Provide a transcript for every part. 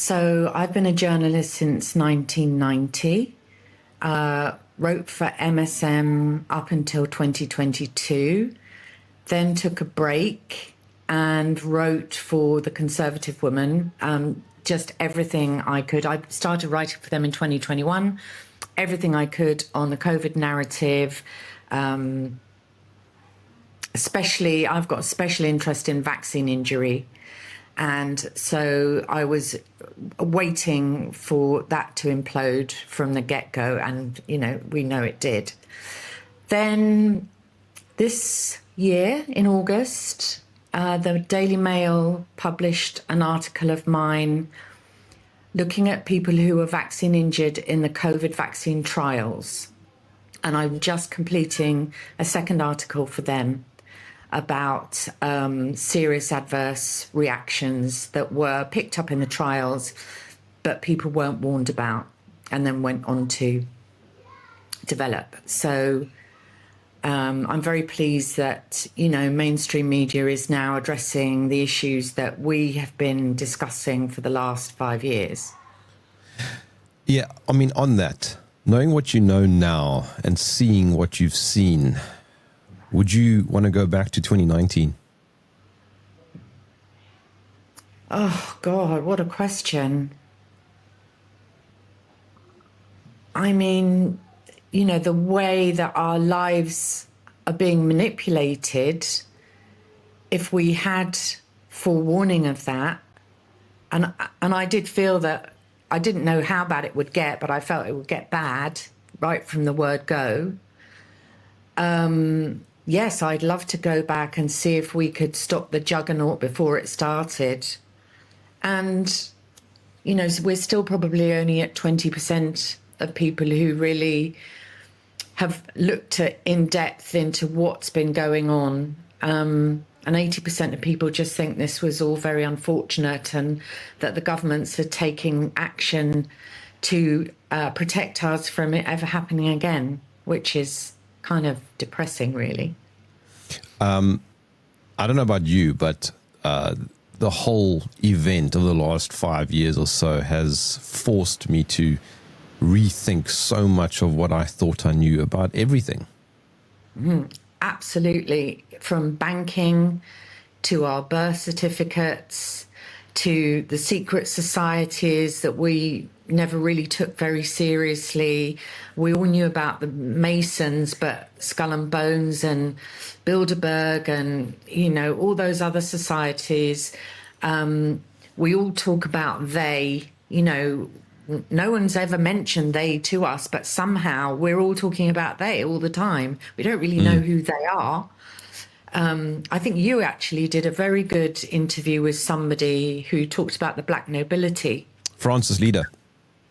So I've been a journalist since 1990, wrote for MSM up until 2022, then took a break and wrote for The Conservative Woman, just everything I could. I started writing for them in 2021, everything I could on the COVID narrative, especially I've got a special interest in vaccine injury. And so I was waiting for that to implode from the get-go, and, we know it did. Then this year, in August, the Daily Mail published an article of mine looking at people who were vaccine injured in the COVID vaccine trials. And I'm just completing a second article for them about serious adverse reactions that were picked up in the trials, but people weren't warned about and then went on to develop. So I'm very pleased that, mainstream media is now addressing the issues that we have been discussing for the last 5 years. Yeah, I mean, on that, knowing what you know now and seeing what you've seen, would you want to go back to 2019? Oh, God, what a question. I mean, the way that our lives are being manipulated, if we had forewarning of that, and I did feel that I didn't know how bad it would get, but I felt it would get bad right from the word go. Yes, I'd love to go back and see if we could stop the juggernaut before it started. And, we're still probably only at 20% of people who really have looked at in depth into what's been going on. And 80% of people just think this was all very unfortunate and that the governments are taking action to protect us from it ever happening again, which is kind of depressing, really. I don't know about you, but the whole event of the last 5 years or so has forced me to rethink so much of what I thought I knew about everything. Absolutely. From banking to our birth certificates to the secret societies that we never really took very seriously. We all knew about the Masons, but Skull and Bones and Bilderberg and, all those other societies. We all talk about they, no one's ever mentioned they to us, but somehow we're all talking about they all the time. We don't really know who they are. I think you actually did a very good interview with somebody who talked about the black nobility. Francis Leader.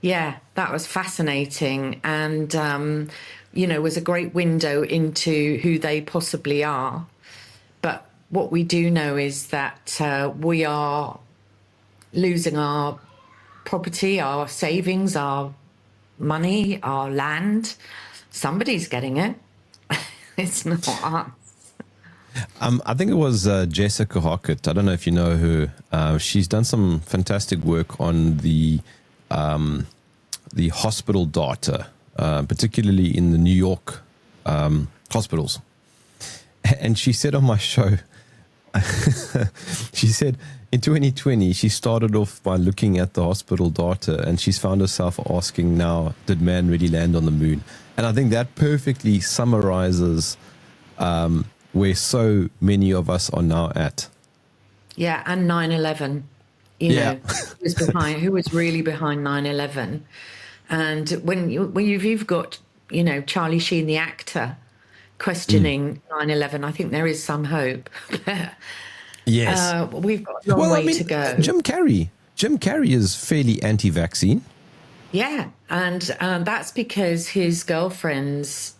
Yeah, that was fascinating and, was a great window into who they possibly are. But what we do know is that we are losing our property, our savings, our money, our land. Somebody's getting it. It's not us. I think it was Jessica Hockett. I don't know if you know her. She's done some fantastic work on the hospital data, particularly in the New York hospitals. And she said on my show, she said in 2020, she started off by looking at the hospital data and she's found herself asking now, did man really land on the moon? And I think that perfectly summarizes where so many of us are now at. Yeah, and 9/11, who was really behind 9/11. And when you've got, Charlie Sheen, the actor, questioning 9/11, I think there is some hope. Yes. We've got a long way to go. Jim Carrey is fairly anti-vaccine. Yeah, and that's because his girlfriend's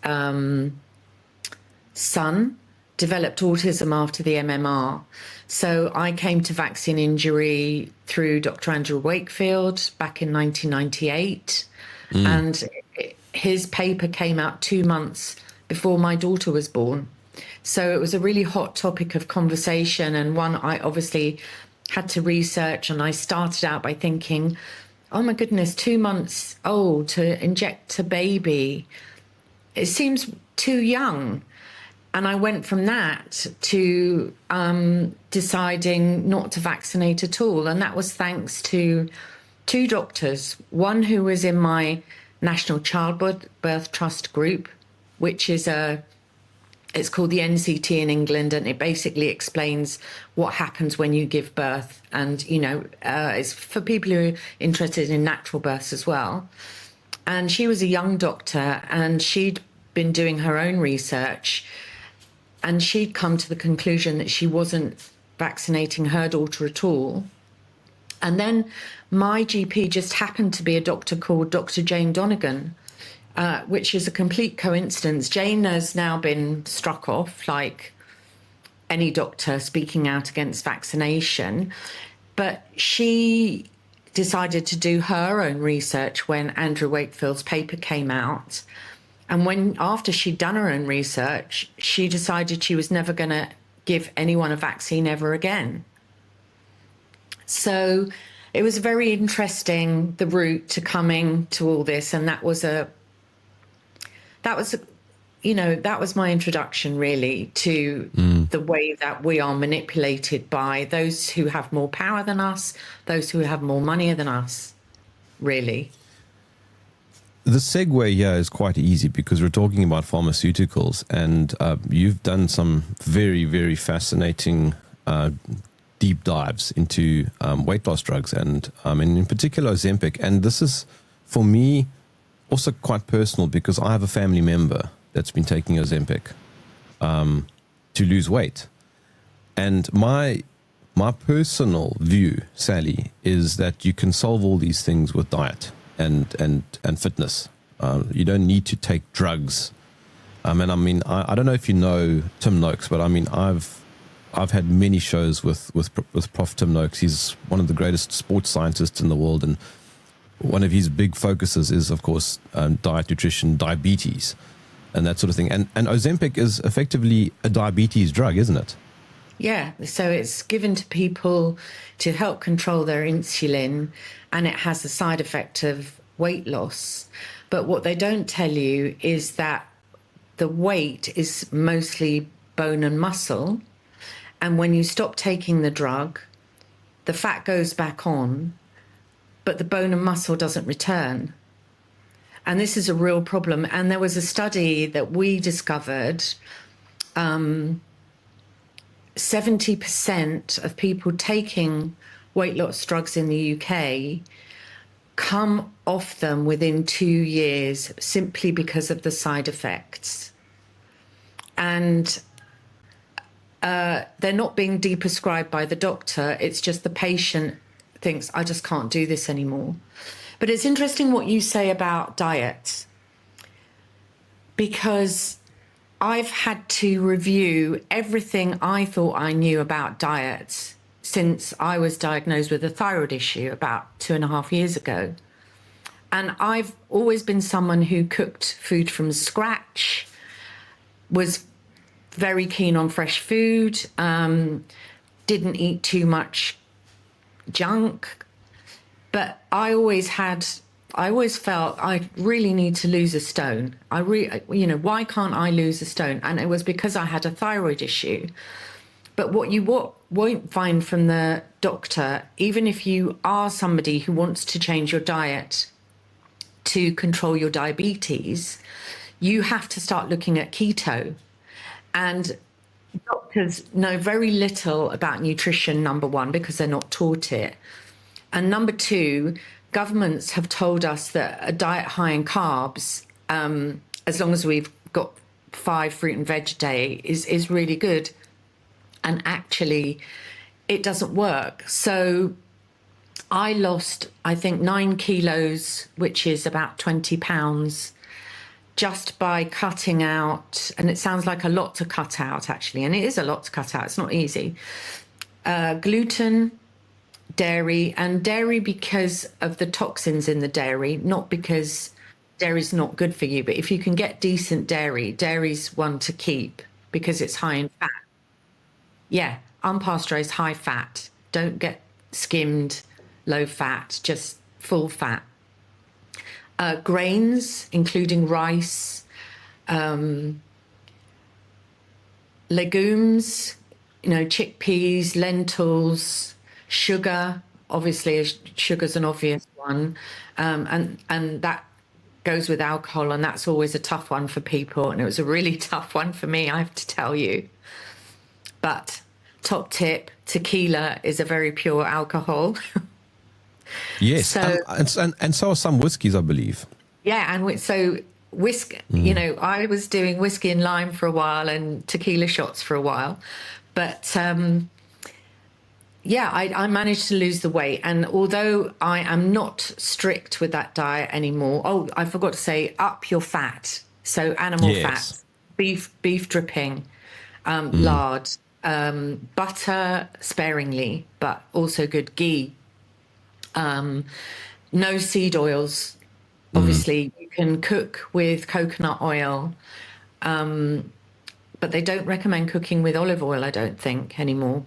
son developed autism after the MMR. So I came to vaccine injury through Dr. Andrew Wakefield back in 1998. And his paper came out 2 months before my daughter was born. So it was a really hot topic of conversation and one I obviously had to research, and I started out by thinking, oh my goodness, 2 months old to inject a baby, it seems too young. And I went from that to deciding not to vaccinate at all. And that was thanks to two doctors, one who was in my National Childbirth Trust group, which is it's called the NCT in England, and it basically explains what happens when you give birth. And, it's for people who are interested in natural births as well. And she was a young doctor, and she'd been doing her own research, and she'd come to the conclusion that she wasn't vaccinating her daughter at all. And then my GP just happened to be a doctor called Dr. Jane Donegan, which is a complete coincidence. Jane has now been struck off, like any doctor speaking out against vaccination. But she decided to do her own research when Andrew Wakefield's paper came out. And after she'd done her own research, she decided she was never going to give anyone a vaccine ever again. So it was very interesting, the route to coming to all this. And that was my introduction really to the way that we are manipulated by those who have more power than us, those who have more money than us, really. The segue here is quite easy because we're talking about pharmaceuticals, and you've done some very, very fascinating deep dives into weight loss drugs, and in particular Ozempic. And this is, for me, also quite personal because I have a family member that's been taking Ozempic to lose weight. And my personal view, Sally, is that you can solve all these things with diet and fitness. You don't need to take drugs. I don't know if you know Tim Noakes, but I've had many shows with Prof. Tim Noakes. He's one of the greatest sports scientists in the world, and one of his big focuses is, of course, diet, nutrition, diabetes, and that sort of thing. And Ozempic is effectively a diabetes drug, isn't it? Yeah, so it's given to people to help control their insulin, and it has the side effect of weight loss. But what they don't tell you is that the weight is mostly bone and muscle. And when you stop taking the drug, the fat goes back on, but the bone and muscle doesn't return. And this is a real problem. And there was a study that we discovered, 70% of people taking weight loss drugs in the UK come off them within 2 years simply because of the side effects. And they're not being deprescribed by the doctor. It's just the patient thinks, I just can't do this anymore. But it's interesting what you say about diet, because I've had to review everything I thought I knew about diet since I was diagnosed with a thyroid issue about 2.5 years ago. And I've always been someone who cooked food from scratch, was very keen on fresh food, didn't eat too much junk. But I always felt I really need to lose a stone. Why can't I lose a stone? And it was because I had a thyroid issue. But what you won't find from the doctor, even if you are somebody who wants to change your diet to control your diabetes, you have to start looking at keto. And doctors know very little about nutrition, number one, because they're not taught it. And number two, governments have told us that a diet high in carbs, as long as we've got 5 fruit and veg a day, is really good. And actually, it doesn't work. So I lost, I think, 9 kilos, which is about 20 pounds, just by cutting out, and it sounds like a lot to cut out, actually, and it is a lot to cut out. It's not easy. Gluten, dairy, and dairy because of the toxins in the dairy, not because dairy's not good for you, but if you can get decent dairy, dairy's one to keep because it's high in fat. Yeah, unpasteurized, high fat. Don't get skimmed, low fat, just full fat. Grains, including rice, legumes, chickpeas, lentils, sugar. Obviously, sugar's an obvious one, and that goes with alcohol, and that's always a tough one for people. And it was a really tough one for me, I have to tell you. But top tip: tequila is a very pure alcohol. Yes, So and so are some whiskies, I believe. yeah, and so whiskey. I was doing whiskey and lime for a while and tequila shots for a while, but yeah, I managed to lose the weight. And although I am not strict with that diet anymore, oh, I forgot to say, up your fat. So animal fat, beef dripping, lard, butter sparingly, but also good ghee. No seed oils. Obviously, you can cook with coconut oil, but they don't recommend cooking with olive oil, I don't think, anymore.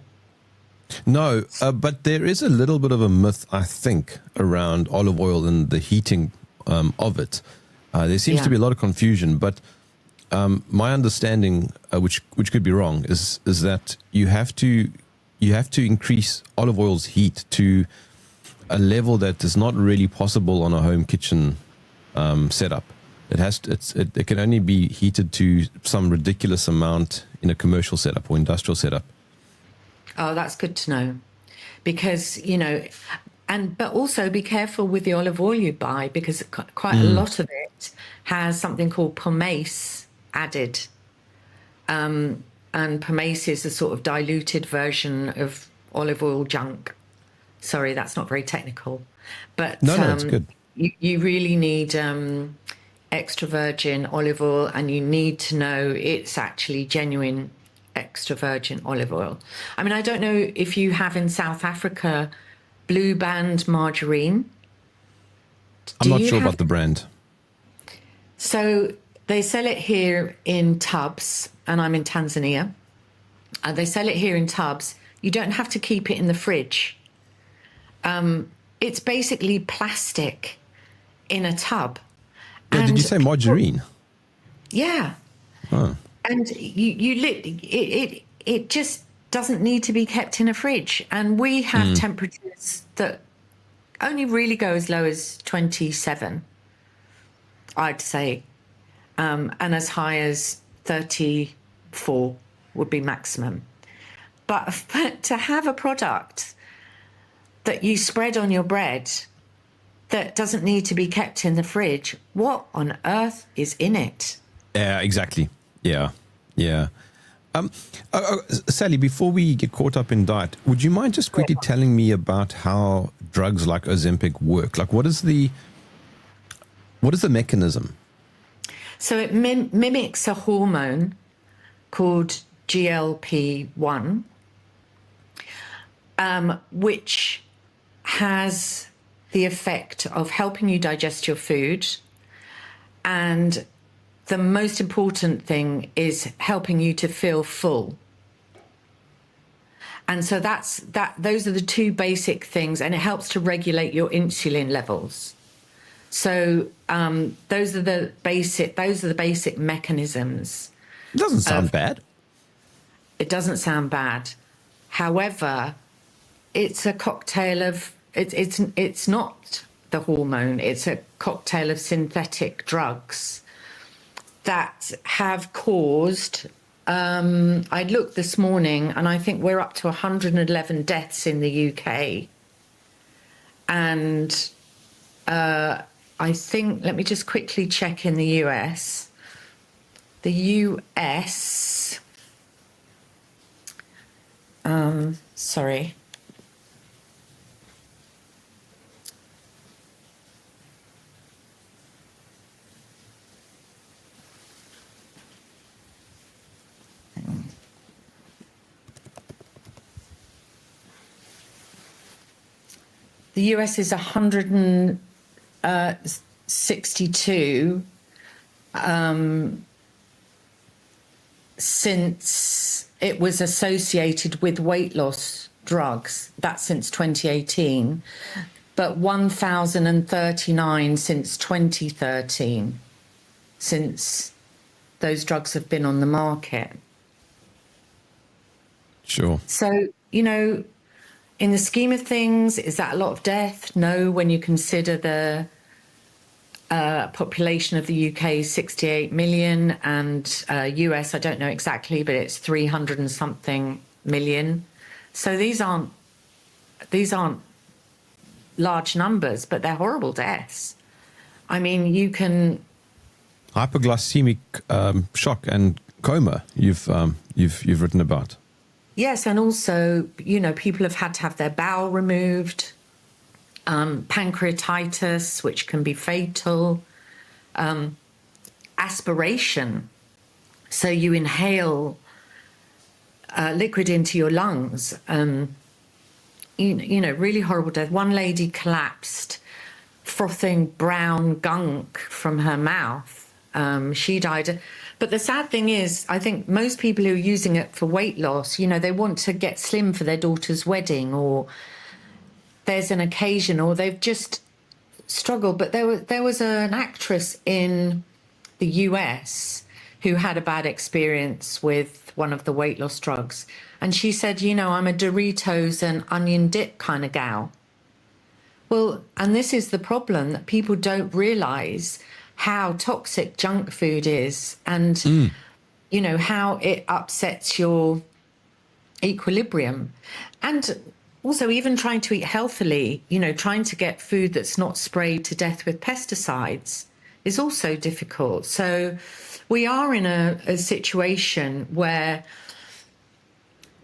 No, but there is a little bit of a myth, I think, around olive oil and the heating of it. There seems to be a lot of confusion, but my understanding, which could be wrong, is that you have to increase olive oil's heat to a level that is not really possible on a home kitchen setup. It can only be heated to some ridiculous amount in a commercial setup or industrial setup. Oh, that's good to know, because but also be careful with the olive oil you buy, because quite a lot of it has something called pomace added, and pomace is a sort of diluted version of olive oil junk. Sorry, that's not very technical, but no, it's good. You really need extra virgin olive oil, and you need to know it's actually genuine extra virgin olive oil. I mean, I don't know if you have in South Africa Blue Band margarine. I'm not sure about the brand. So they sell it here in tubs, and I'm in Tanzania. They sell it here in tubs. You don't have to keep it in the fridge. It's basically plastic in a tub. Yeah, did you say margarine? Yeah. Oh. And it just doesn't need to be kept in a fridge. And we have temperatures that only really go as low as 27, I'd say, and as high as 34 would be maximum. But to have a product that you spread on your bread that doesn't need to be kept in the fridge, what on earth is in it? Yeah, exactly. Yeah. Sally, before we get caught up in diet, would you mind just quickly telling me about how drugs like Ozempic work? Like, what is the mechanism? So it mimics a hormone called GLP-1, which has the effect of helping you digest your food, and the most important thing is helping you to feel full. And so those are the two basic things, and it helps to regulate your insulin levels. So those are the basic mechanisms. It doesn't sound bad. It doesn't sound bad. However, it's a cocktail of it's not the hormone, it's a cocktail of synthetic drugs that have caused, I looked this morning, and I think we're up to 111 deaths in the UK. And I think, let me just quickly check in the US. The US, sorry. The US is 162 since it was associated with weight loss drugs. That's since 2018, but 1,039 since 2013, since those drugs have been on the market. Sure. So, you know, in the scheme of things, is that a lot of death? No, when you consider the population of the UK is 68 million, and US, I don't know exactly, but it's 300 and something million. So these aren't large numbers, but they're horrible deaths. I mean, you can Hypoglycemic shock and coma. You've written about. Yes, and also, you know, people have had to have their bowel removed, pancreatitis, which can be fatal, aspiration. So you inhale liquid into your lungs. You know, really horrible death. One lady collapsed, frothing brown gunk from her mouth. She died. But the sad thing is, I think most people who are using it for weight loss, you know, they want to get slim for their daughter's wedding, or there's an occasion, or they've just struggled. But there was an actress in the US who had a bad experience with one of the weight loss drugs. And she said, you know, I'm a Doritos and onion dip kind of gal. Well, and this is the problem, that people don't realize how toxic junk food is, and you know, how it upsets your equilibrium. And also, even trying to eat healthily, you know, trying to get food that's not sprayed to death with pesticides is also difficult. So we are in a situation where,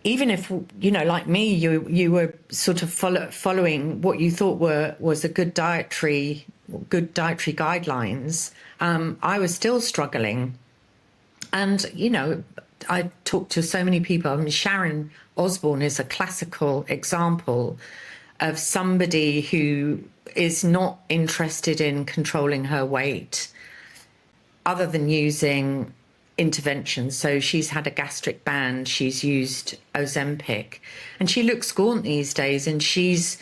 even if, you know, like me, you were sort of following what you thought was a good dietary guidelines, I was still struggling. And, you know, I talked to so many people. I mean, Sharon Osbourne is a classical example of somebody who is not interested in controlling her weight other than using interventions. So she's had a gastric band, she's used Ozempic, and she looks gaunt these days, and she's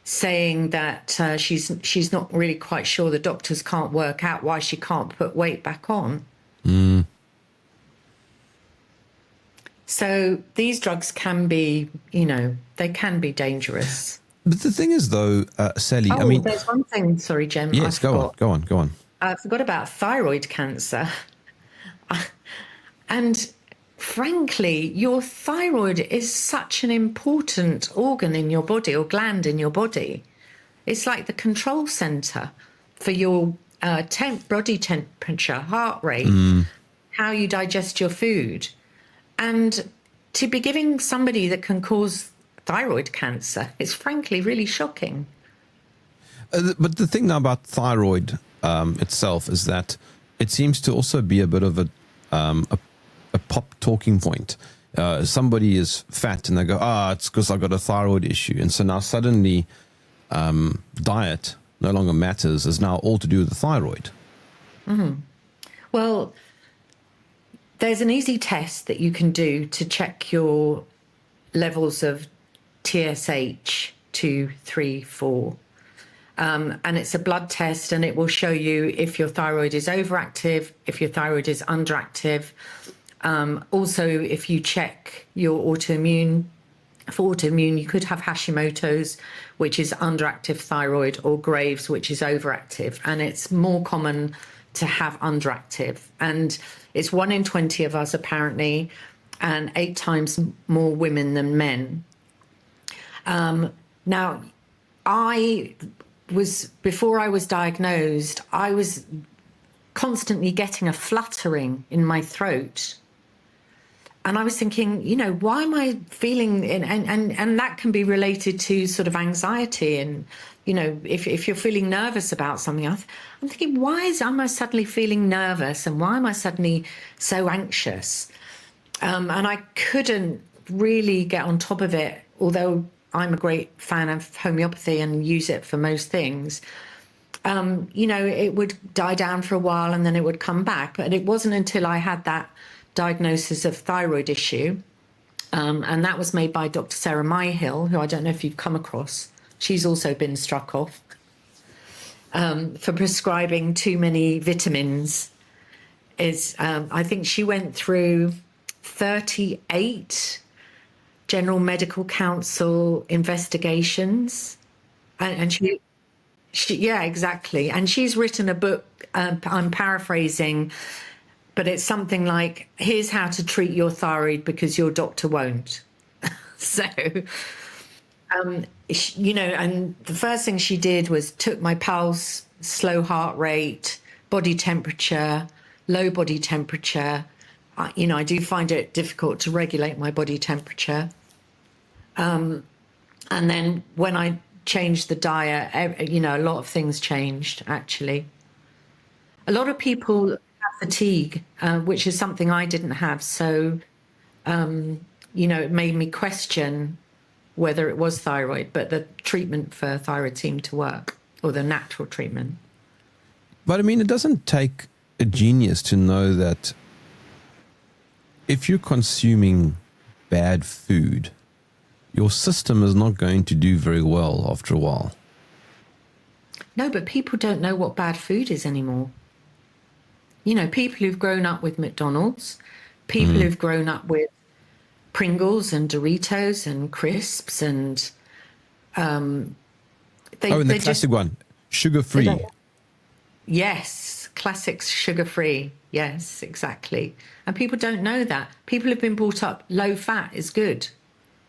saying that she's not really quite sure, the doctors can't work out why she can't put weight back on. So these drugs can be, you know, they can be dangerous. But the thing is, though, Sally, I mean, there's one thing, sorry, Jem. Yes, go on. I forgot about thyroid cancer. And frankly, your thyroid is such an important organ in your body, or gland in your body. It's like the control center for your body temperature, heart rate, how you digest your food. And to be giving somebody that can cause thyroid cancer is frankly really shocking. But the thing now about thyroid itself is that it seems to also be a bit of a pop talking point. Somebody is fat and they go, it's because I've got a thyroid issue. And so now suddenly diet no longer matters, is now all to do with the thyroid. Well, there's an easy test that you can do to check your levels of TSH 2, 3, 4. And it's a blood test, and it will show you if your thyroid is overactive, if your thyroid is underactive. Also, if you check your autoimmune, for autoimmune, you could have Hashimoto's, which is underactive thyroid, or Graves', which is overactive. And it's more common to have underactive. And it's 1 in 20 of us, apparently, and 8 times more women than men. Now, before I was diagnosed, I was constantly getting a fluttering in my throat. And I was thinking, you know, why am I feeling, and that can be related to sort of anxiety. And, you know, if you're feeling nervous about something, I'm thinking, am I suddenly feeling nervous, and why am I suddenly so anxious? And I couldn't really get on top of it, although I'm a great fan of homeopathy and use it for most things. You know, it would die down for a while and then it would come back. But it wasn't until I had that diagnosis of thyroid issue And that was made by Dr. Sarah Myhill, who I don't know if you've come across. She's also been struck off for prescribing too many vitamins. I think she went through 38 General Medical Council investigations, and she yeah, exactly. And she's written a book. I'm paraphrasing, but it's something like, "Here's how to treat your thyroid because your doctor won't." So, you know, and the first thing she did was took my pulse, slow heart rate, body temperature, low body temperature. You know, I do find it difficult to regulate my body temperature. And then when I changed the diet, you know, a lot of things changed, actually. A lot of people have fatigue, which is something I didn't have. So, you know, it made me question whether it was thyroid, but the treatment for thyroid seemed to work, or the natural treatment. But I mean, it doesn't take a genius to know that if you're consuming bad food, your system is not going to do very well after a while. No, but people don't know what bad food is anymore. You know, people who've grown up with McDonald's, people who've grown up with Pringles and Doritos and crisps and and the classic one, sugar-free. Yes, classics, sugar-free. Yes, exactly. And people don't know that. People have been brought up low fat is good.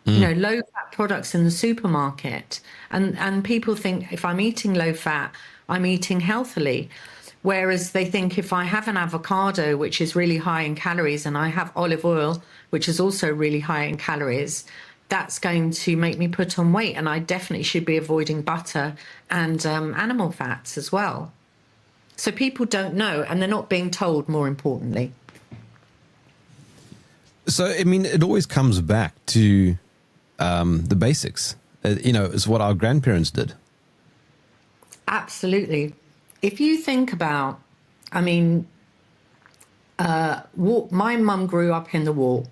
You know, low fat products in the supermarket. And people think if I'm eating low fat, I'm eating healthily. Whereas they think if I have an avocado, which is really high in calories, and I have olive oil, which is also really high in calories, that's going to make me put on weight. And I definitely should be avoiding butter and animal fats as well. So people don't know, and they're not being told, more importantly. So, I mean, it always comes back to the basics. You know, it's what our grandparents did. Absolutely. If you think about, I mean, my mum grew up in the war.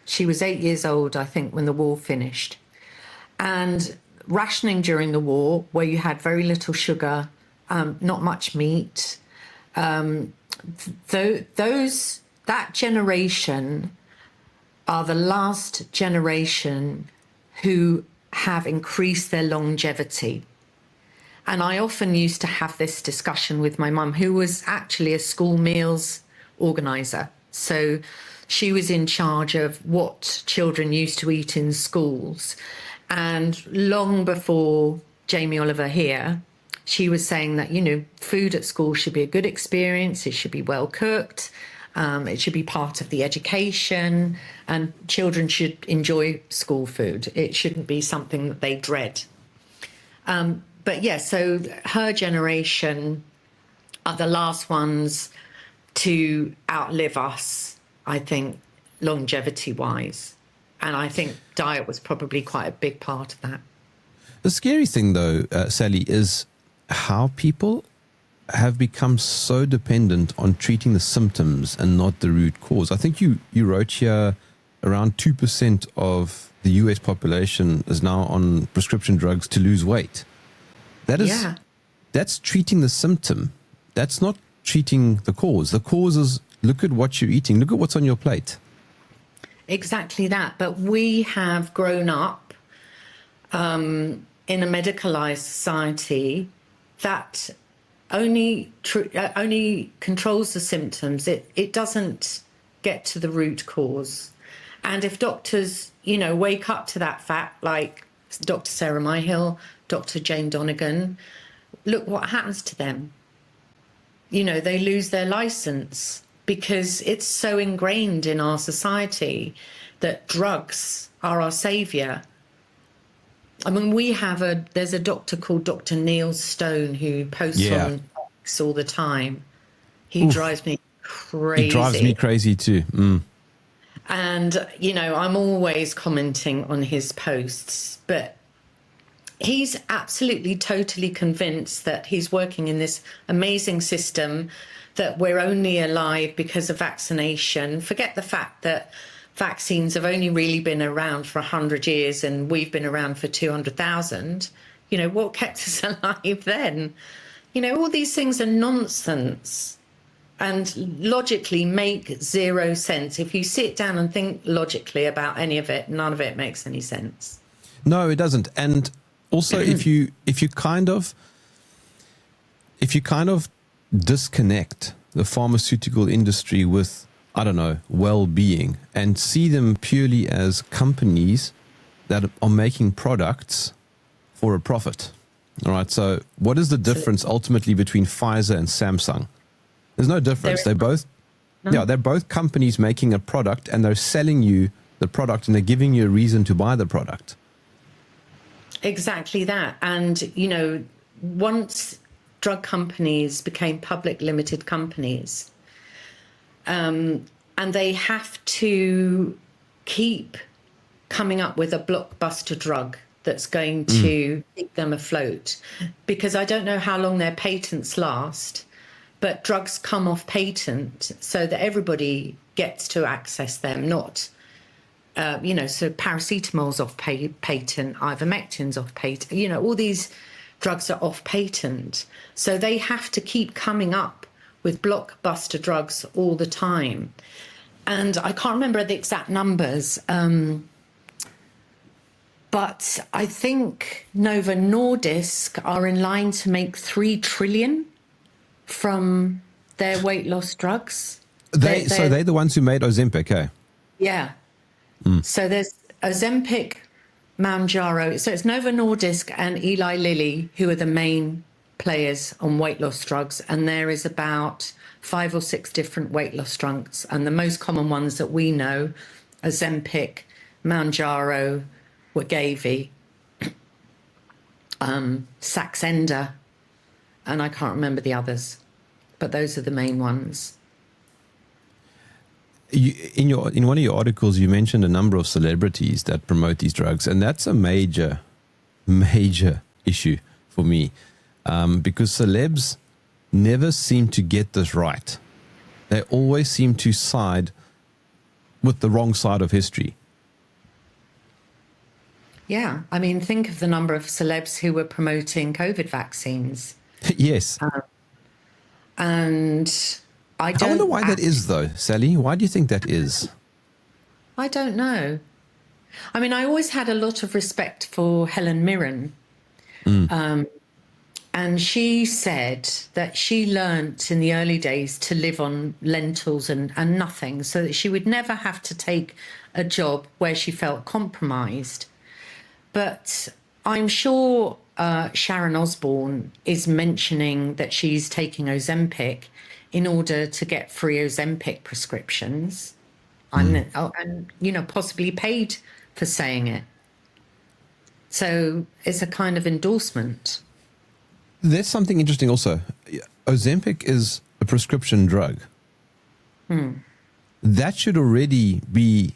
She was 8 years old, I think, when the war finished. And rationing during the war, where you had very little sugar, not much meat, that generation are the last generation who have increased their longevity. And I often used to have this discussion with my mum, who was actually a school meals organizer. So she was in charge of what children used to eat in schools. And long before Jamie Oliver here, she was saying that, you know, food at school should be a good experience. It should be well cooked. It should be part of the education, and children should enjoy school food. It shouldn't be something that they dread. But yeah, so her generation are the last ones to outlive us, I think, longevity-wise. And I think diet was probably quite a big part of that. The scary thing, though, Sally, is how people have become so dependent on treating the symptoms and not the root cause. I think you wrote here around 2% of the US population is now on prescription drugs to lose weight. That's treating the symptom. That's not treating the cause. The cause is, look at what you're eating. Look at what's on your plate. Exactly that. But we have grown up in a medicalized society that only controls the symptoms. It doesn't get to the root cause. And if doctors, you know, wake up to that fact, like Dr. Sarah Myhill, Dr. Jane Donegan, look what happens to them. You know, they lose their license because it's so ingrained in our society that drugs are our savior. I mean, there's a doctor called Dr. Neil Stone who posts on X all the time. He drives me crazy. He drives me crazy too. And, you know, I'm always commenting on his posts, but he's absolutely, totally convinced that he's working in this amazing system, that we're only alive because of vaccination. Forget the fact that vaccines have only really been around for 100 years and we've been around for 200,000, you know, what kept us alive then? You know, all these things are nonsense and logically make zero sense. If you sit down and think logically about any of it, none of it makes any sense. No, it doesn't. And also, if you kind of disconnect the pharmaceutical industry with, I don't know, well-being, and see them purely as companies that are making products for a profit. All right. So what is the difference ultimately between Pfizer and Samsung? There's no difference. They're both companies making a product, and they're selling you the product, and they're giving you a reason to buy the product. Exactly that. And, you know, once drug companies became public limited companies, and they have to keep coming up with a blockbuster drug that's going to keep them afloat, because I don't know how long their patents last, but drugs come off patent so that everybody gets to access them, not, you know, so paracetamol's off patent, ivermectin's off patent, you know, all these drugs are off patent. So they have to keep coming up with blockbuster drugs all the time. And I can't remember the exact numbers, but I think Novo Nordisk are in line to make 3 trillion from their weight loss drugs. So they're the ones who made Ozempic, eh? Yeah. So there's Ozempic, Mounjaro. So it's Novo Nordisk and Eli Lilly who are the main players on weight loss drugs. And there is about 5 or 6 different weight loss drugs. And the most common ones that we know, Ozempic, Mounjaro, Wegovy, Saxenda, and I can't remember the others, but those are the main ones. In one of your articles, you mentioned a number of celebrities that promote these drugs, and that's a major issue for me, because celebs never seem to get this right. They always seem to side with the wrong side of history. Yeah, I mean, think of the number of celebs who were promoting COVID vaccines. Yes. And I wonder why that is, though, Sally. Why do you think that is? I don't know. I mean, I always had a lot of respect for Helen Mirren. And she said that she learnt in the early days to live on lentils and nothing, so that she would never have to take a job where she felt compromised. But I'm sure Sharon Osbourne is mentioning that she's taking Ozempic in order to get free Ozempic prescriptions, and you know, possibly paid for saying it. So it's a kind of endorsement. There's something interesting also. Ozempic is a prescription drug. That should already be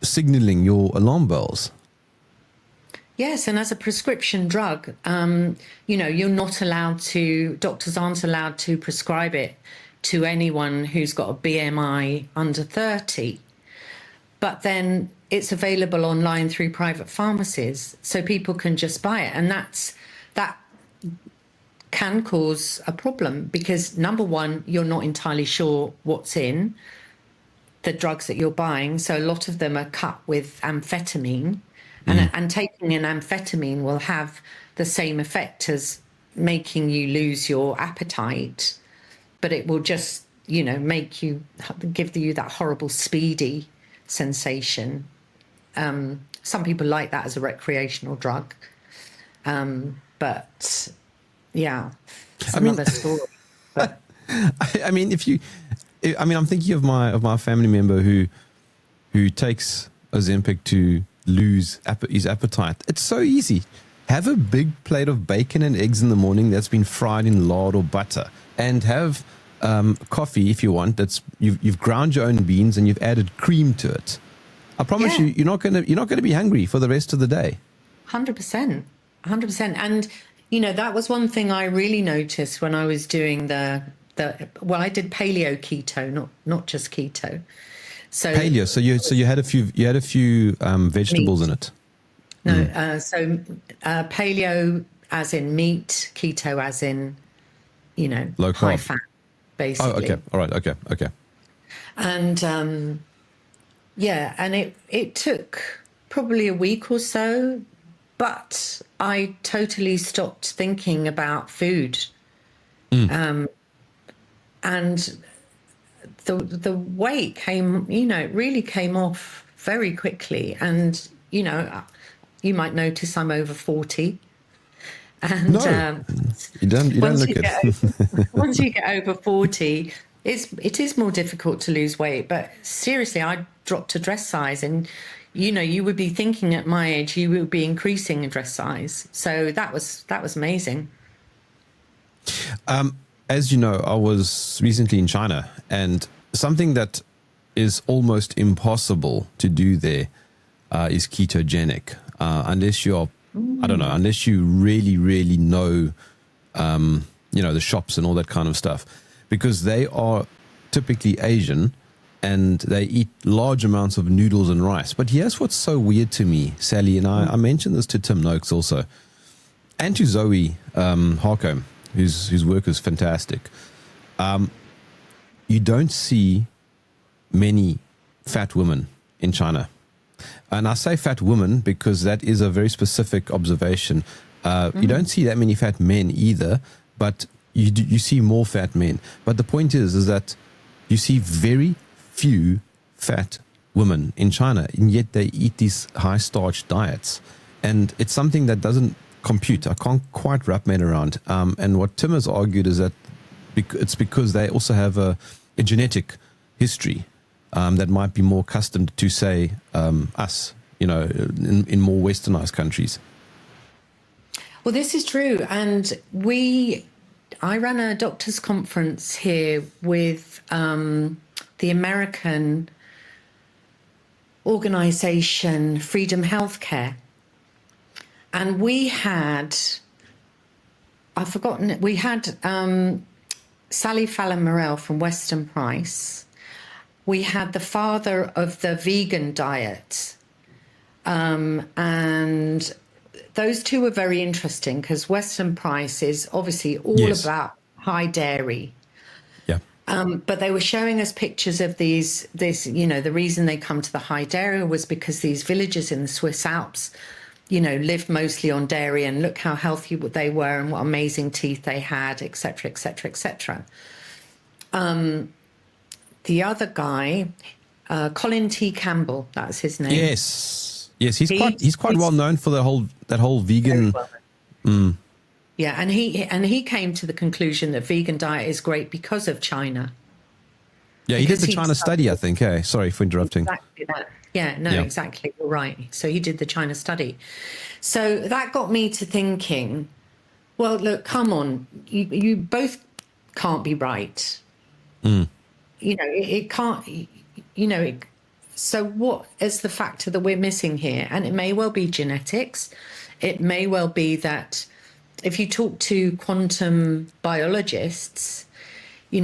signaling your alarm bells. Yes, and as a prescription drug, you know, you're not allowed to, doctors aren't allowed to prescribe it to anyone who's got a BMI under 30. But then it's available online through private pharmacies, so people can just buy it. And that can cause a problem because, number one, you're not entirely sure what's in the drugs that you're buying. So a lot of them are cut with amphetamine. And taking an amphetamine will have the same effect as making you lose your appetite, but it will just, you know, give you that horrible speedy sensation. Some people like that as a recreational drug. But yeah, it's another story. But. I mean, I'm thinking of my family member who takes Ozempic to lose his appetite. It's so easy. Have a big plate of bacon and eggs in the morning that's been fried in lard or butter, and have coffee if you want. You've ground your own beans and you've added cream to it. I promise you're not going to be hungry for the rest of the day. 100%. And you know, that was one thing I really noticed when I was doing I did paleo keto, not just keto. So Paleo. So you had a few vegetables meat. in it. No, so paleo as in meat, keto as in, Low high carb. fat, Oh, okay. basically. All right. Okay. And yeah, and it took probably a week or so, but I totally stopped thinking about food. And the weight came, it really came off very quickly. And, you might notice I'm over 40. And No, you don't once look you it. get once you get over 40, it is more difficult to lose weight. But seriously, I dropped a dress size, and you would be thinking at my age you would be increasing a dress size. So that was amazing. As you know, I was recently in China, and something that is almost impossible to do there is ketogenic, unless you're, I don't know, unless you really, really know, the shops and all that kind of stuff, because they are typically Asian and they eat large amounts of noodles and rice. But here's what's so weird to me, Sally, and I mentioned this to Tim Noakes also, and to Zoe Harcombe, whose work is fantastic. You don't see many fat women in China. And I say fat women because that is a very specific observation. You don't see that many fat men either, but you see more fat men. But the point is that you see very few fat women in China, and yet they eat these high starch diets. And it's something that doesn't compute. I can't quite wrap my head around. And what Tim has argued is that it's because they also have a genetic history that might be more accustomed to, say, us, in more westernized countries. Well, this is true. And I ran a doctor's conference here with the American organization Freedom Healthcare. And we had, I've forgotten it, we had Sally Fallon-Morell from Weston Price. We had the father of the vegan diet. And those two were very interesting because Weston Price is obviously all about high dairy. Yeah. But they were showing us pictures of the reason they come to the high dairy was because these villages in the Swiss Alps, lived mostly on dairy, and look how healthy they were and what amazing teeth they had, et cetera, et cetera, et cetera. The other guy, Colin T. Campbell, that's his name. Yes, he's quite well known for that whole vegan. Well. Yeah, and he came to the conclusion that vegan diet is great because of China. Yeah, he did the China study, I think. Hey, sorry for interrupting. Exactly that. Yeah, no, exactly. You're right. So he did the China study. So that got me to thinking, well, look, come on, you both can't be right. It can't, so what is the factor that we're missing here? And it may well be genetics. It may well be that if you talk to quantum biologists, they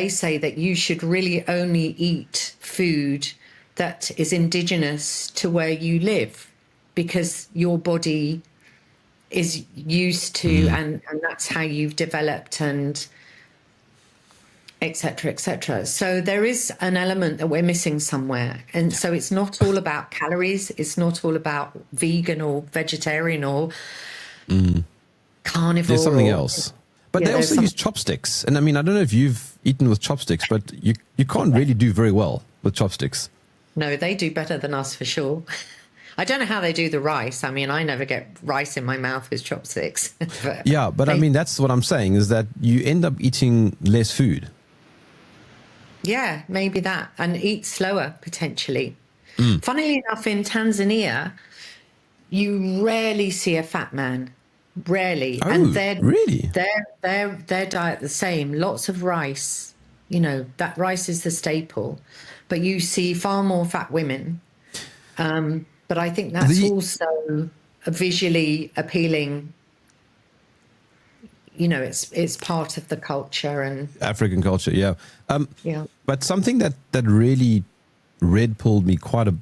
say that you should really only eat food that is indigenous to where you live, because your body is used to, and that's how you've developed, and et cetera, et cetera. So there is an element that we're missing somewhere. And so it's not all about calories. It's not all about vegan or vegetarian or carnivore. There's something else. But they also use chopsticks. And I mean, I don't know if you've eaten with chopsticks, but you can't really do very well with chopsticks. No, they do better than us for sure. I don't know how they do the rice. I mean, I never get rice in my mouth with chopsticks. But I mean, that's what I'm saying, is that you end up eating less food. Yeah, maybe that. And eat slower, potentially. Funnily enough, in Tanzania, you rarely see a fat man. Rarely. Oh, and really? Their diet the same. Lots of rice. That rice is the staple. But you see far more fat women. But I think that's also a visually appealing, it's part of the culture and African culture, yeah. yeah. But something that really red pilled me quite a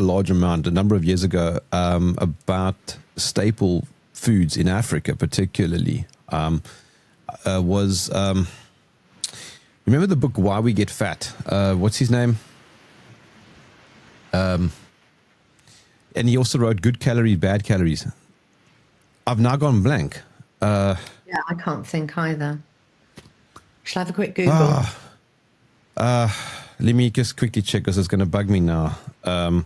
large amount a number of years ago about staple foods in Africa, particularly, was remember the book Why We Get Fat? What's his name? And he also wrote Good Calories, Bad Calories. I've now gone blank. Yeah, I can't think either. Shall I have a quick Google? Let me just quickly check because it's going to bug me now. I'll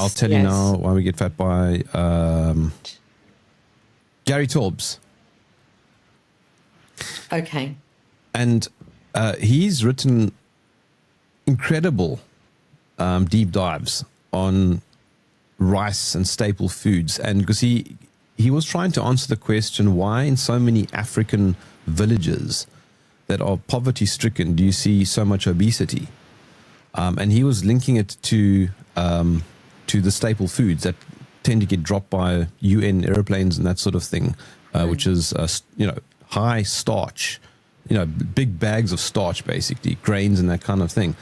tell you now Why We Get Fat by Gary Taubes. Okay. And he's written incredible deep dives on rice and staple foods. And because he was trying to answer the question, why in so many African villages that are poverty stricken do you see so much obesity? And he was linking it to the staple foods that tend to get dropped by UN airplanes and that sort of thing, which is high starch, big bags of starch, basically grains and that kind of thing.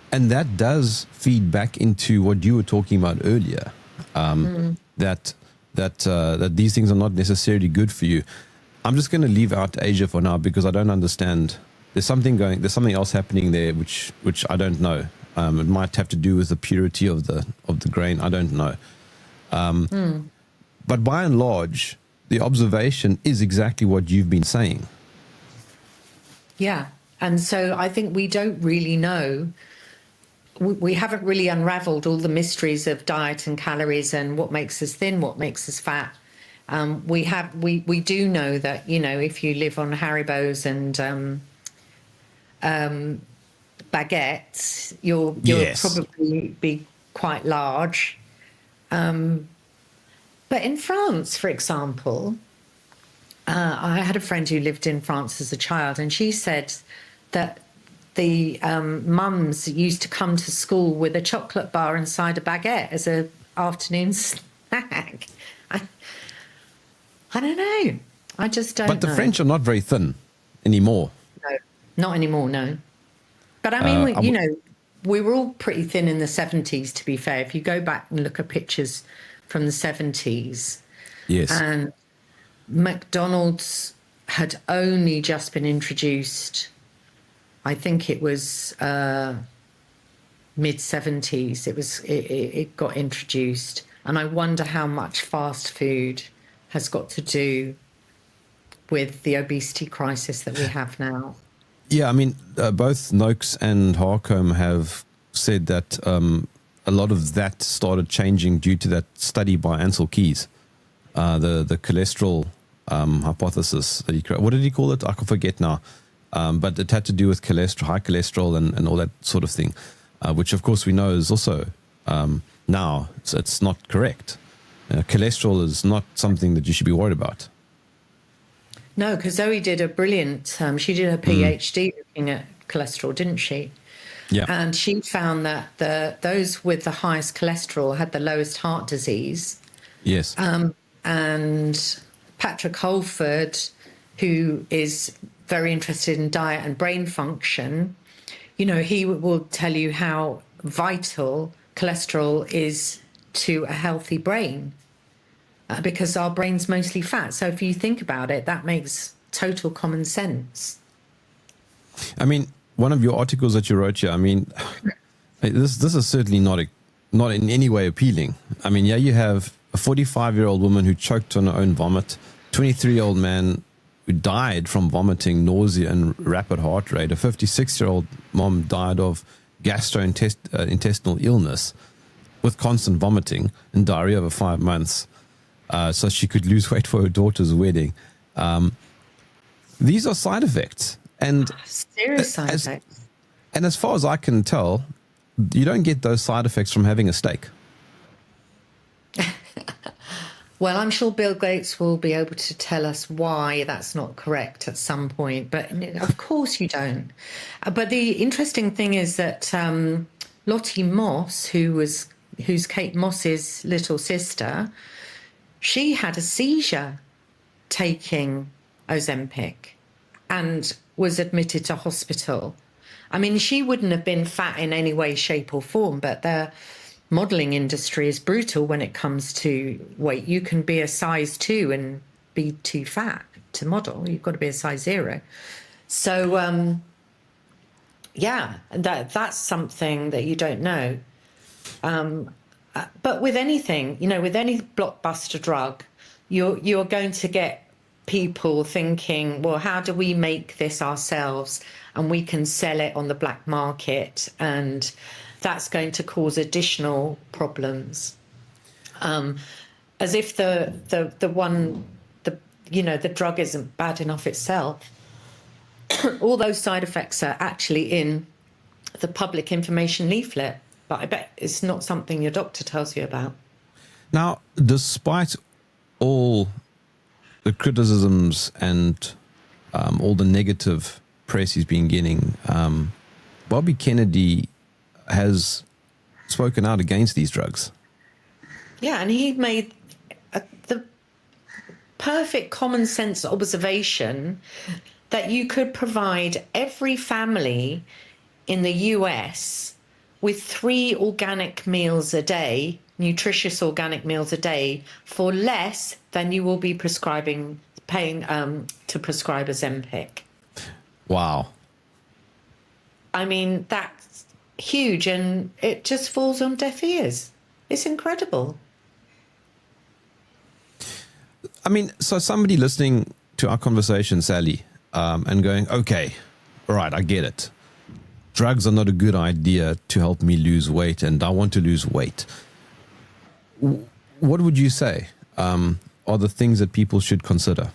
And that does feed back into what you were talking about earlier, that these things are not necessarily good for you. I'm just going to leave out Asia for now because I don't understand. There's something else happening there which I don't know. It might have to do with the purity of the grain. I don't know. But by and large, the observation is exactly what you've been saying. Yeah. And so I think we don't really know. We haven't really unraveled all the mysteries of diet and calories and what makes us thin, what makes us fat. We do know that, if you live on Haribos and baguettes, you'll probably be quite large. But in France, for example, I had a friend who lived in France as a child, and she said that the mums used to come to school with a chocolate bar inside a baguette as an afternoon snack. I don't know. I just don't know. But the French are not very thin anymore. No, not anymore, no. But I mean, we were all pretty thin in the 70s, to be fair. If you go back and look at pictures from the 70s. Yes. And McDonald's had only just been introduced. I think it was mid-70s. It got introduced. And I wonder how much fast food has got to do with the obesity crisis that we have now. Yeah, I mean, both Noakes and Harcombe have said that a lot of that started changing due to that study by Ansel Keys, the cholesterol hypothesis that he created. What did he call it? I can forget now. But it had to do with cholesterol, high cholesterol and all that sort of thing, which of course we know is also now it's not correct. Cholesterol is not something that you should be worried about. No, because Zoe did a brilliant, she did her PhD looking at cholesterol, didn't she? Yeah. And she found that those with the highest cholesterol had the lowest heart disease. Yes. And Patrick Holford, who is very interested in diet and brain function, he will tell you how vital cholesterol is to a healthy brain. Because our brain's mostly fat. So if you think about it, that makes total common sense. I mean, one of your articles that you wrote here, I mean, this is certainly not in any way appealing. I mean, you have a 45-year-old woman who choked on her own vomit, 23-year-old man who died from vomiting, nausea and rapid heart rate, a 56-year-old mom died of gastrointestinal illness with constant vomiting and diarrhea over 5 months. So she could lose weight for her daughter's wedding. These are side effects. And serious side effects. And as far as I can tell, you don't get those side effects from having a steak. Well, I'm sure Bill Gates will be able to tell us why that's not correct at some point. But of course you don't. But the interesting thing is that Lottie Moss, who's Kate Moss's little sister, she had a seizure taking Ozempic and was admitted to hospital. I mean, she wouldn't have been fat in any way, shape, or form, but the modeling industry is brutal when it comes to weight. You can be a size 2 and be too fat to model. You've got to be a size 0. So, yeah, that's something that you don't know. But with anything, you know, with any blockbuster drug, you're going to get people thinking, well, how do we make this ourselves and we can sell it on the black market, and that's going to cause additional problems. As if the drug isn't bad enough itself. All those side effects are actually in the public information leaflet, but I bet it's not something your doctor tells you about. Now, despite all the criticisms and all the negative press he's been getting, Bobby Kennedy has spoken out against these drugs. Yeah, and he made the perfect common sense observation that you could provide every family in the US with 3 organic meals a day, nutritious organic meals a day, for less than you will be paying to prescribe Ozempic. Wow. I mean, that's huge, and it just falls on deaf ears. It's incredible. I mean, so somebody listening to our conversation, Sally, and going, okay, all right, I get it. Drugs are not a good idea to help me lose weight, and I want to lose weight. What would you say are the things that people should consider?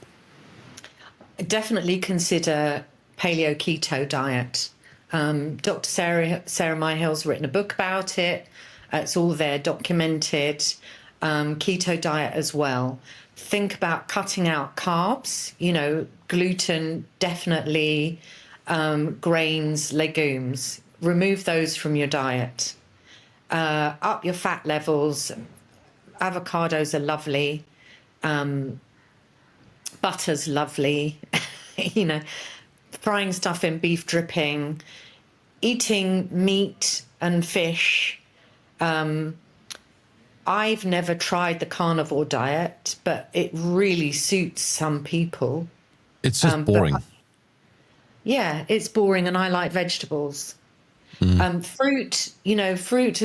Definitely consider paleo keto diet. Dr. Sarah Myhill's written a book about it. It's all there documented. Keto diet as well. Think about cutting out carbs, you know, gluten, definitely, grains, legumes. Remove those from your diet. Up your fat levels. Avocados are lovely. Butter's lovely. You know, frying stuff in beef dripping, eating meat and fish. I've never tried the carnivore diet, but it really suits some people. It's just boring. Yeah, it's boring, and I like vegetables. Fruit, you know, fruit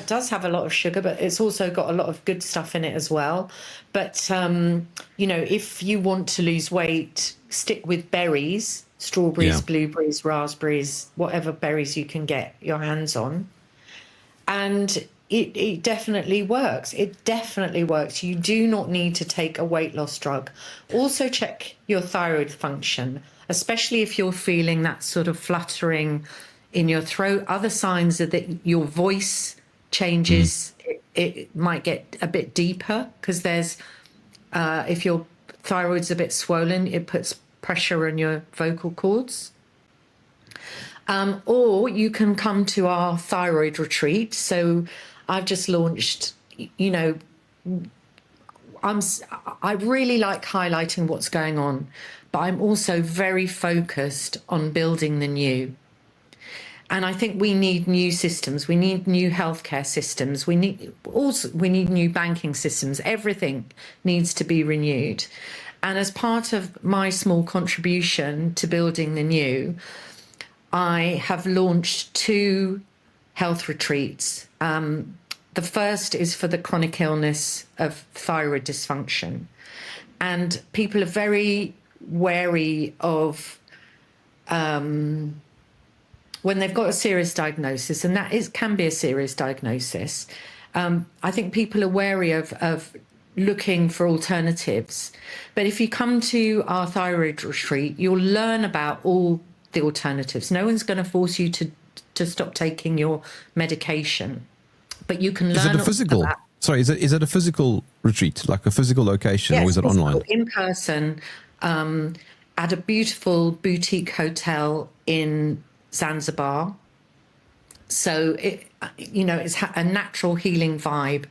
does have a lot of sugar, but it's also got a lot of good stuff in it as well. But, you know, if you want to lose weight, stick with berries, strawberries, blueberries, raspberries, whatever berries you can get your hands on. And it definitely works. It definitely works. You do not need to take a weight loss drug. Also check your thyroid function, especially if you're feeling that sort of fluttering in your throat. Other signs are that your voice changes. It might get a bit deeper because there's, if your thyroid's a bit swollen, it puts pressure on your vocal cords. Or you can come to our thyroid retreat. So I've just launched, you know, I really like highlighting what's going on, but I'm also very focused on building the new. And I think we need new systems. We need new healthcare systems. We need new banking systems. Everything needs to be renewed. And as part of my small contribution to building the new, I have launched 2 health retreats. The first is for the chronic illness of thyroid dysfunction. And people are very wary of when they've got a serious diagnosis, and can be a serious diagnosis. I think people are wary of looking for alternatives. But if you come to our thyroid retreat, you'll learn about all the alternatives. No one's going to force you to stop taking your medication, but you can learn. Is it a physical? Sorry, is it a physical retreat, like a physical location, yes, or is it online? In person, at a beautiful boutique hotel in Zanzibar. So it's a natural healing vibe.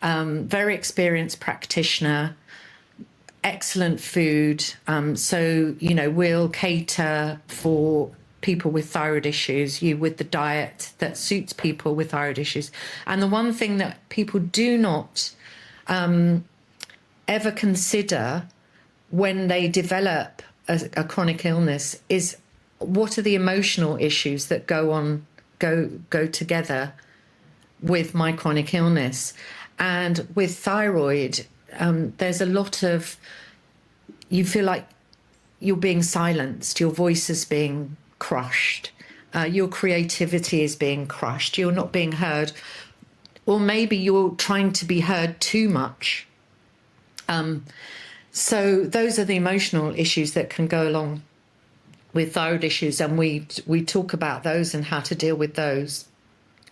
Very experienced practitioner. excellent food. So, we'll cater for people with thyroid issues, with the diet that suits people with thyroid issues. And the one thing that people do not ever consider when they develop a chronic illness is what are the emotional issues that go together with my chronic illness. And with thyroid, there's a lot of, you feel like you're being silenced, your voice is being crushed, your creativity is being crushed, you're not being heard, or maybe you're trying to be heard too much. So those are the emotional issues that can go along with thyroid issues, and we talk about those and how to deal with those.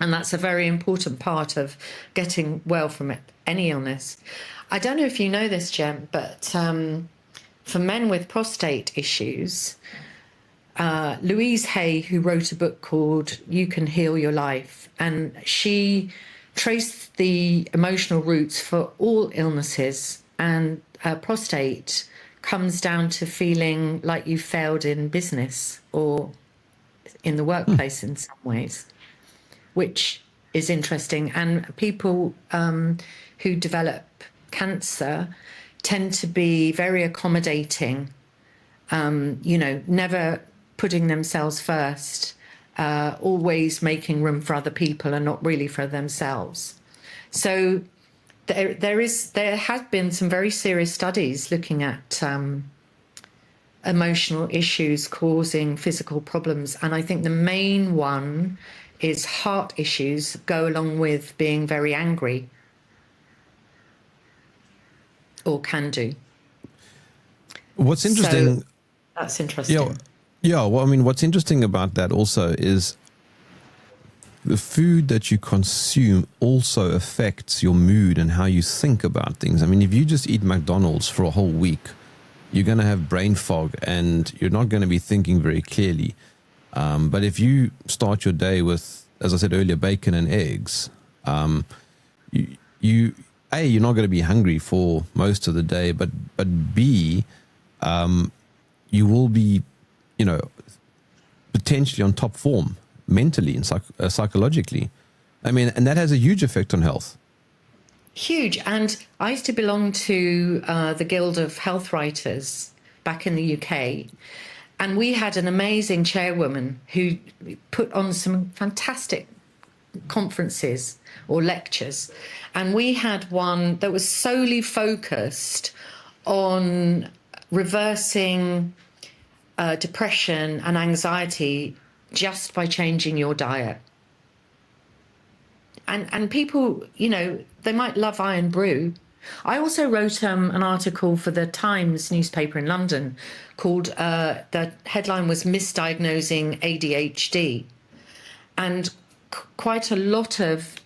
And that's a very important part of getting well from any illness. I don't know if you know this, Jerm, but for men with prostate issues, Louise Hay, who wrote a book called You Can Heal Your Life, and she traced the emotional roots for all illnesses, and prostate comes down to feeling like you failed in business or in the workplace in some ways, which is interesting. And people who develop cancer tend to be very accommodating, never putting themselves first, always making room for other people and not really for themselves. So there have been some very serious studies looking at emotional issues causing physical problems. And I think the main one is heart issues go along with being very angry, or can do. What's interesting... So that's interesting. Yeah, well, I mean, what's interesting about that also is the food that you consume also affects your mood and how you think about things. I mean, if you just eat McDonald's for a whole week, you're going to have brain fog and you're not going to be thinking very clearly. But if you start your day with, as I said earlier, bacon and eggs, you're not going to be hungry for most of the day, but B, you will be, potentially on top form mentally and psychologically. I mean, and that has a huge effect on health. Huge. And I used to belong to the Guild of Health Writers back in the UK. And we had an amazing chairwoman who put on some fantastic conferences or lectures. And we had one that was solely focused on reversing depression and anxiety just by changing your diet. And people, they might love Iron Brew. I also wrote an article for the Times newspaper in London called, the headline was Misdiagnosing ADHD. And quite a lot of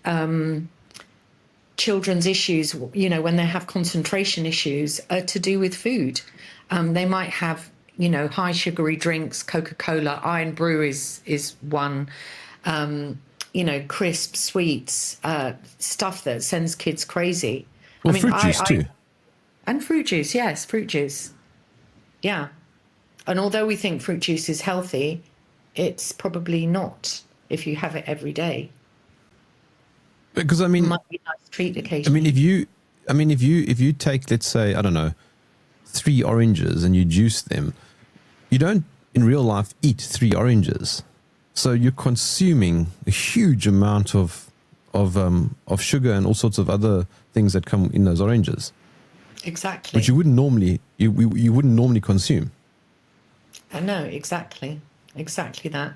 children's issues, when they have concentration issues, are to do with food. They might have, high sugary drinks, Coca-Cola, Iron Brew is one, crisp sweets, stuff that sends kids crazy. Well, fruit juice too. And fruit juice, yes, fruit juice. Yeah. And although we think fruit juice is healthy, it's probably not if you have it every day. Because it might be a nice treat occasionally. If you take, let's say, I don't know, 3 oranges and you juice them, you don't in real life eat 3 oranges. So you're consuming a huge amount of sugar and all sorts of other things that come in those oranges. Exactly. Which you wouldn't normally consume. I know, exactly that.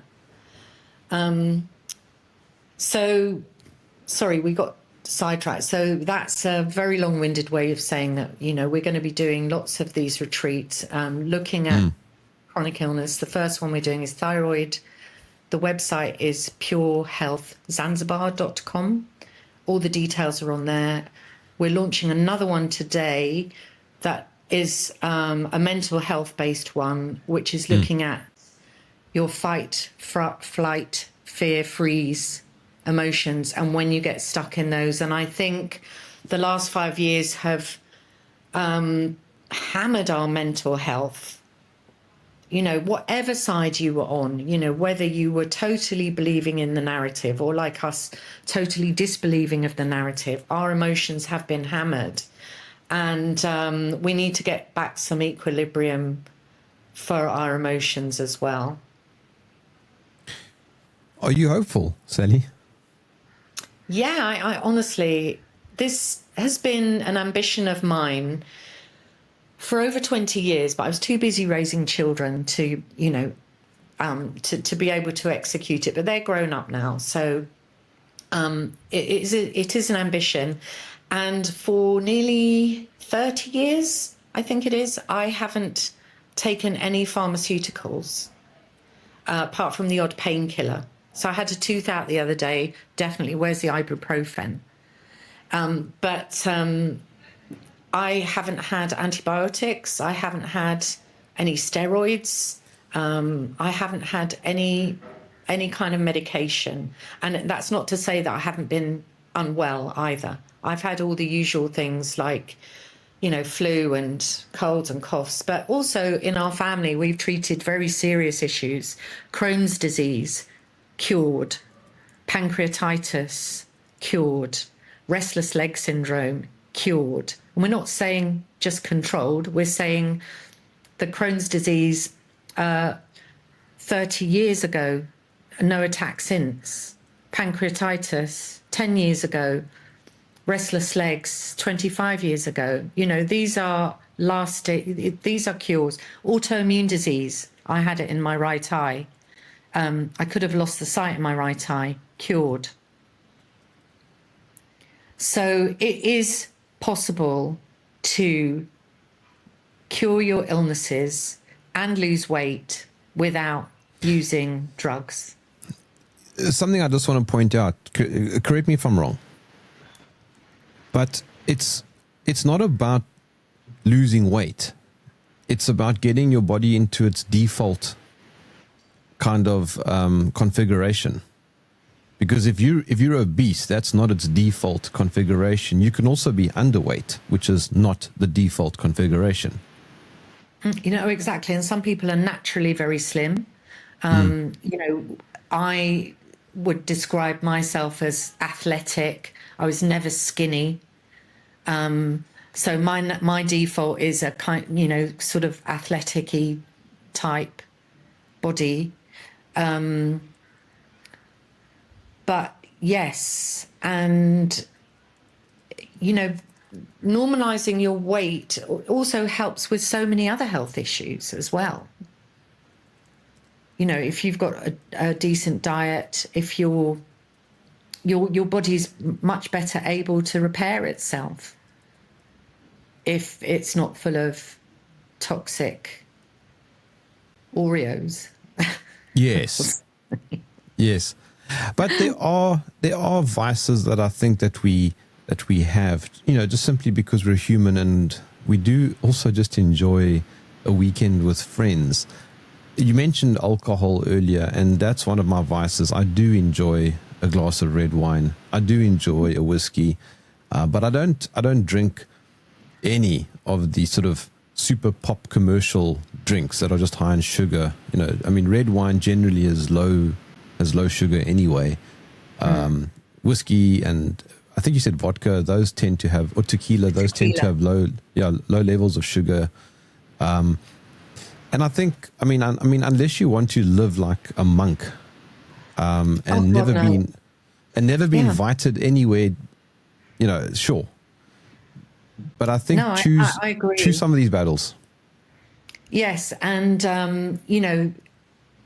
So, sorry, we got sidetracked. So that's a very long-winded way of saying that, we're going to be doing lots of these retreats, looking at chronic illness. The first one we're doing is thyroid. The website is purehealthzanzibar.com. All the details are on there. We're launching another one today that is a mental health-based one, which is looking at your fight, flight, fear, freeze emotions and when you get stuck in those. And I think the last 5 years have hammered our mental health. You know, whatever side you were on, you know, whether you were totally believing in the narrative or like us, totally disbelieving of the narrative, our emotions have been hammered. And we need to get back some equilibrium for our emotions as well. Are you hopeful, Sally? Yeah, I honestly, this has been an ambition of mine for over 20 years, but I was too busy raising children to, you know, to be able to execute it. But they're grown up now, so it is an ambition. And for nearly 30 years, I think it is, I haven't taken any pharmaceuticals apart from the odd painkiller. So I had a tooth out the other day. Definitely, where's the ibuprofen? But I haven't had antibiotics. I haven't had any steroids. I haven't had any kind of medication. And that's not to say that I haven't been unwell either. I've had all the usual things like, you know, flu and colds and coughs. But also in our family, we've treated very serious issues. Crohn's disease, cured. Pancreatitis, cured. Restless leg syndrome, cured. And we're not saying just controlled. We're saying the Crohn's disease 30 years ago, no attack since. Pancreatitis 10 years ago. Restless legs 25 years ago. You know, these are these are cures. Autoimmune disease, I had it in my right eye. I could have lost the sight in my right eye, cured. So it is possible to cure your illnesses and lose weight without using drugs. Something I just want to point out, correct me if I'm wrong, but it's not about losing weight. It's about getting your body into its default kind of configuration. Because if you're obese, that's not its default configuration. You can also be underweight, which is not the default configuration. You know, exactly. And some people are naturally very slim. You know, I would describe myself as athletic. I was never skinny. So my default is a kind, you know, sort of athletic-y type body. But yes, and, you know, normalizing your weight also helps with so many other health issues as well. You know, if you've got a decent diet, if your body's much better able to repair itself, if it's not full of toxic Oreos. Yes. Yes. But there are vices that I think that we have, you know, just simply because we're human, and we do also just enjoy a weekend with friends. You mentioned alcohol earlier, and that's one of my vices. I do enjoy a glass of red wine. I do enjoy a whiskey, but I don't drink any of the sort of super pop commercial drinks that are just high in sugar. You know, I mean, red wine generally is low sugar anyway. Whiskey and I think you said vodka, those tend to have, or tequila, those tend to have low levels of sugar. And I think, I mean, unless you want to live like a monk, and never been invited anywhere, you know, sure. But I think I agree. Choose some of these battles. Yes, and you know,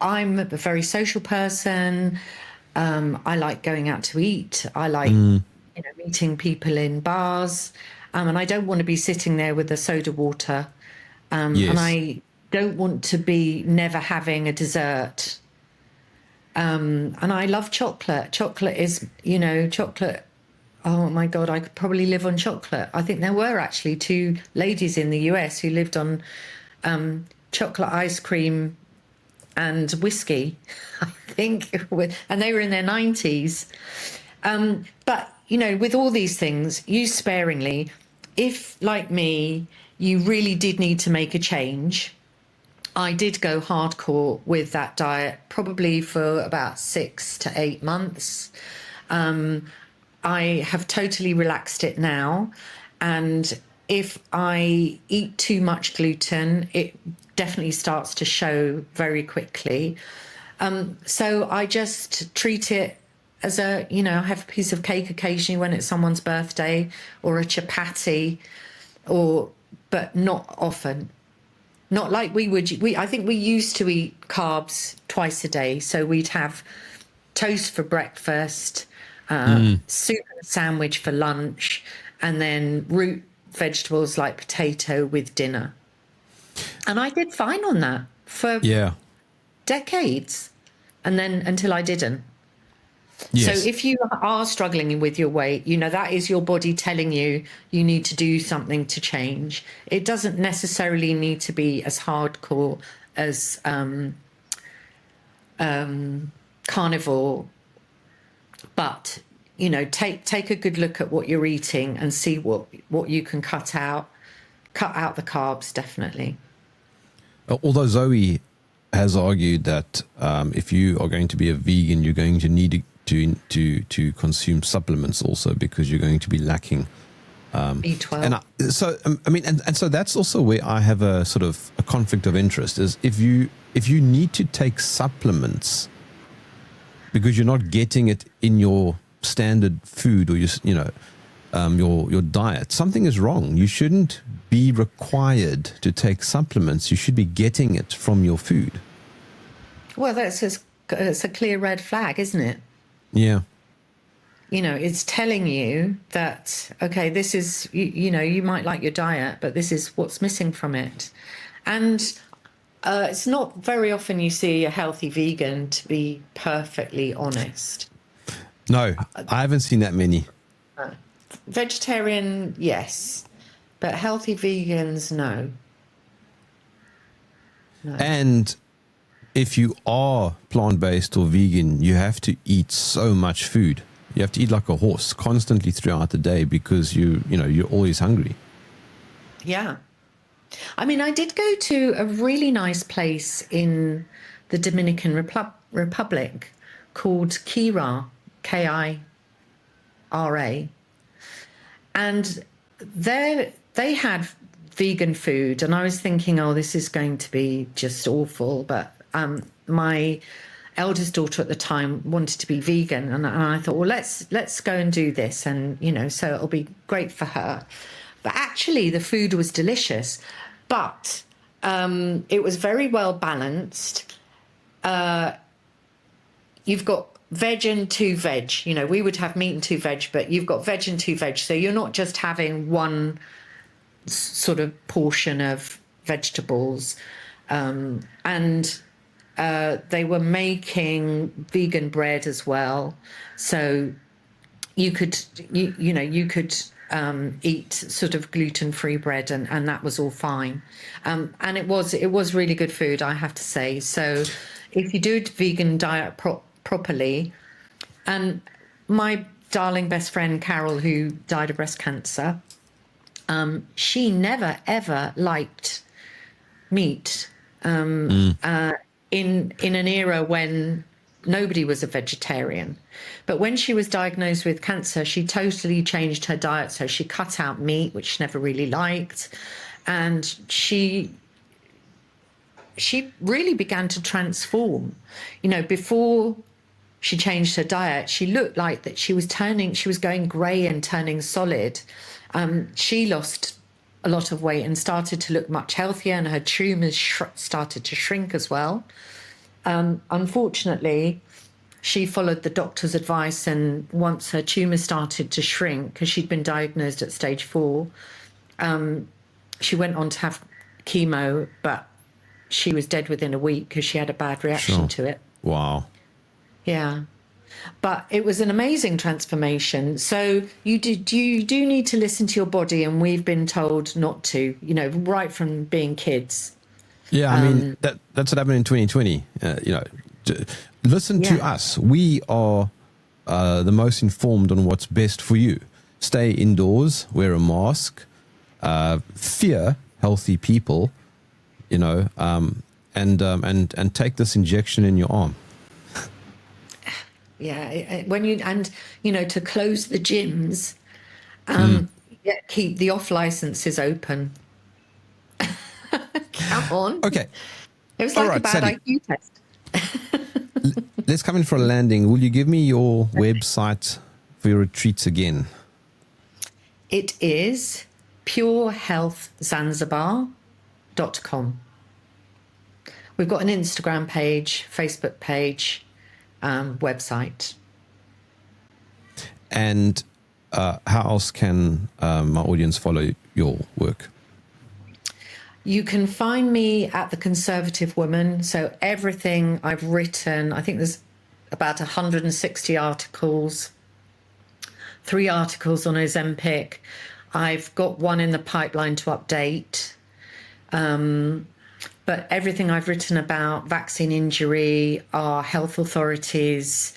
I'm a very social person. I like going out to eat. I like you know, meeting people in bars, and I don't want to be sitting there with a soda water. Yes. And I don't want to be never having a dessert. And I love chocolate. Chocolate is, you know, chocolate. Oh my God, I could probably live on chocolate. I think there were actually 2 ladies in the US who lived on chocolate ice cream and whiskey, I think, and they were in their 90s. But, you know, with all these things, use sparingly. If, like me, you really did need to make a change. I did go hardcore with that diet probably for about 6 to 8 months. I have totally relaxed it now. And if I eat too much gluten, it definitely starts to show very quickly. So I just treat it as I have a piece of cake occasionally when it's someone's birthday, or a chapati, but not often. Not like we would. I think we used to eat carbs twice a day. So we'd have toast for breakfast, soup and a sandwich for lunch, and then root vegetables like potato with dinner. And I did fine on that for decades, and then until I didn't. Yes. So if you are struggling with your weight, that is your body telling you need to do something to change. It doesn't necessarily need to be as hardcore as carnivore, but take a good look at what you're eating and see what you can cut out. Cut out the carbs, definitely. Although Zoe has argued that if you are going to be a vegan, you're going to need to consume supplements also, because you're going to be lacking B12. And so that's also where I have a sort of a conflict of interest, is if you need to take supplements because you're not getting it in your standard food or your diet, something is wrong. You shouldn't be required to take supplements. You should be getting it from your food. Well, it's a clear red flag, isn't it? Yeah. It's telling you that, okay, this is, you might like your diet, but this is what's missing from it. And it's not very often you see a healthy vegan, to be perfectly honest. No, I haven't seen that many. Vegetarian, yes, but healthy vegans, no. And if you are plant-based or vegan, you have to eat so much food. You have to eat like a horse constantly throughout the day, because you're always hungry. Yeah. I mean, I did go to a really nice place in the Dominican Republic called Kira, Kira. And they had vegan food, and I was thinking, oh, this is going to be just awful. But my eldest daughter at the time wanted to be vegan, and I thought, well, let's go and do this, and so it'll be great for her. But actually, the food was delicious, but it was very well balanced. You've got veg and 2 veg. We would have meat and 2 veg, but you've got veg and 2 veg. So you're not just having one sort of portion of vegetables. And they were making vegan bread as well. So you could, you could eat sort of gluten-free bread, and that was all fine. And it was really good food, I have to say. So if you do a vegan diet properly, and my darling best friend Carol, who died of breast cancer, she never ever liked meat in an era when nobody was a vegetarian. But when she was diagnosed with cancer, she totally changed her diet. So she cut out meat, which she never really liked, and she really began to transform. Before she changed her diet, she looked like that she was going grey and turning solid. She lost a lot of weight and started to look much healthier, and her tumours started to shrink as well. Unfortunately, she followed the doctor's advice, and once her tumour started to shrink, because she'd been diagnosed at stage 4, she went on to have chemo, but she was dead within a week because she had a bad reaction to it. Wow. Yeah. But it was an amazing transformation. So you do need to listen to your body, and we've been told not to, right from being kids. Yeah, I mean, that's what happened in 2020. Listen to us. We are the most informed on what's best for you. Stay indoors, wear a mask, fear healthy people, you know, and take this injection in your arm. Yeah, to close the gyms, keep the off licenses open. Come on. Okay. It was like a bad Sally, IQ test. let's come in for a landing. Will you give me your website for your retreats again? It is purehealthzanzibar.com. We've got an Instagram page, Facebook page, website. And how else can my audience follow your work? You can find me at The Conservative Woman. So everything I've written, I think there's about 160 articles, 3 articles on Ozempic. I've got one in the pipeline to update. But everything I've written about vaccine injury, our health authorities,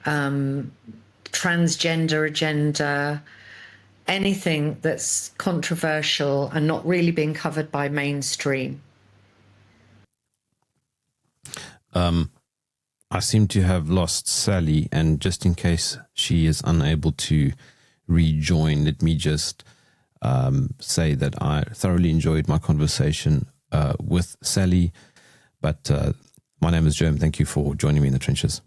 transgender agenda, anything that's controversial and not really being covered by mainstream. I seem to have lost Sally, and just in case she is unable to rejoin, let me just say that I thoroughly enjoyed my conversation with Sally. But my name is Jerm. Thank you for joining me in the trenches.